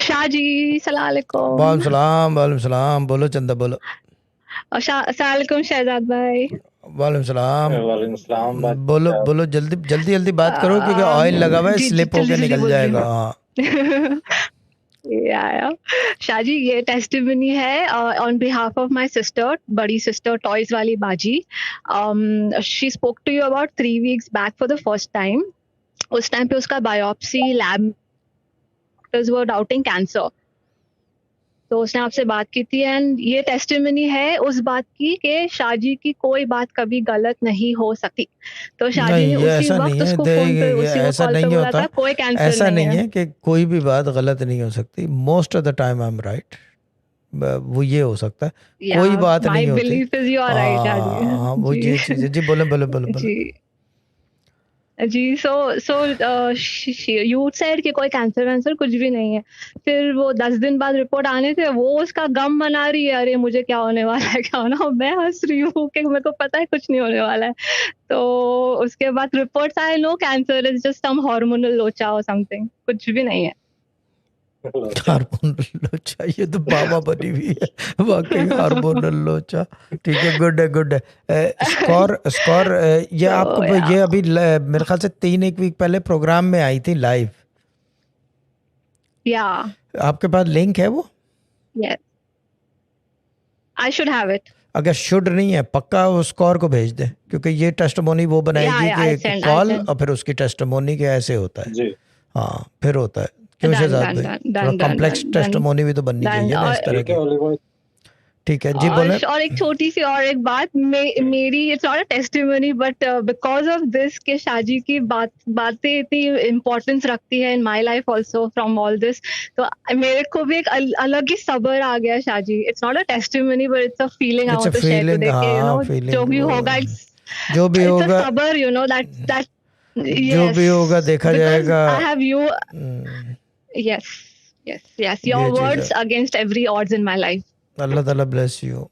शाहजी, सलाम वालेकुम अलैकुम। सलाम, वालेकुम सलाम। बोलो चंदा, बोलो। सलाम अलैकुम शहजाद भाई। वालेकुम सलाम। वालेकुम सलाम बोलो बादशाह। बोलो, जल्दी जल्दी जल्दी बात करो क्योंकि ऑयल लगा हुआ है, जी जी, स्लिप जल्दी होके जल्दी निकल बोल रही जाएगा। हूँ। हाँ, या शाहजी, ये टेस्टिमनी है on behalf of my sister, बड़ी सिस्टर, टॉयज वाली बाजी। She spoke to you about 3 weeks back for the first time. उस टाइम पे उसका biopsy lab doctors were doubting cancer. तो उसने आपसे बात की थी एंड ये टेस्टिमनी है उस बात की कि शाहजी की कोई बात कभी गलत नहीं हो सकती। तो शाहजी नहीं ने ये उसी ऐसा नहीं वक्त है, उसको फोन पे, ये उसी को ऐसा कॉल पे नहीं बोला होता। था कोई कैंसर ऐसा नहीं नहीं है। है कि कोई भी बात गलत नहीं हो सकती, most of the time I am right. वो ये हो सकता है, या कोई बात माय नहीं होती। Belief is you are right Shahji. हाँ, वो जी ये चीज़ है जी। बोले बोले बोले बोले। जी जी। सो यू सेड कि कोई कैंसर वैंसर कुछ भी नहीं है। फिर वो 10 दिन बाद रिपोर्ट आने थे, वो उसका गम मना रही है, अरे मुझे क्या होने वाला है, क्या होना। मैं हंस रही हूँ कि मेरे को पता है कुछ नहीं होने वाला है। तो उसके बाद रिपोर्ट्स आए, no cancer, is just some hormonal लोचा और समथिंग, कुछ भी नहीं है। हार्मोनल लोचा, ये तो बाबा बनी हुई है वाकई, हार्मोनल लोचा। ठीक है, गुड है, गुड है। स्कोर स्कोर ये तो आपको, ये अभी मेरे ख्याल से 3 एक वीक पहले प्रोग्राम में आई थी लाइव। या आपके पास लिंक है वो? Yes, I should have it. अगर शुड नहीं है, पक्का उस स्कोर को भेज दे, क्योंकि ये टेस्टमोनी वो या बनाएगी आई कि सेंड, आई कॉल सेंड। और फिर उसकी टेस्टमोनी के ऐसे होता है। जी हाँ, फिर होता है। क्यों डन शहजाद डन भाई, डन थोड़ा done done complex done done testimony भी तो बननी डन। चाहिए ना इस तरह ठीक है की। ओलिवर। ठीक है जी, बोले। और एक छोटी सी और एक बात, मेरी, it's not a testimony but because of this के शाजी की बातें इतनी इम्पोर्टेंस रखती है इन my life also from all this. तो मेरे को भी एक अलग ही सब्र आ गया Shahji. It's not a testimony but it's a feeling I it's a want to share feeling, today के हाँ जो फीलिंग, भी वो होगा, इट्स जो भी इट्स अ होगा, सब्र, दैट जो भी यस, होगा देखा बिकॉज जाएगा। I have you. Hmm, yes yes yes, ये योर चीज़ है। Words against every odds in my life. Allah ताला ब्लेस यू।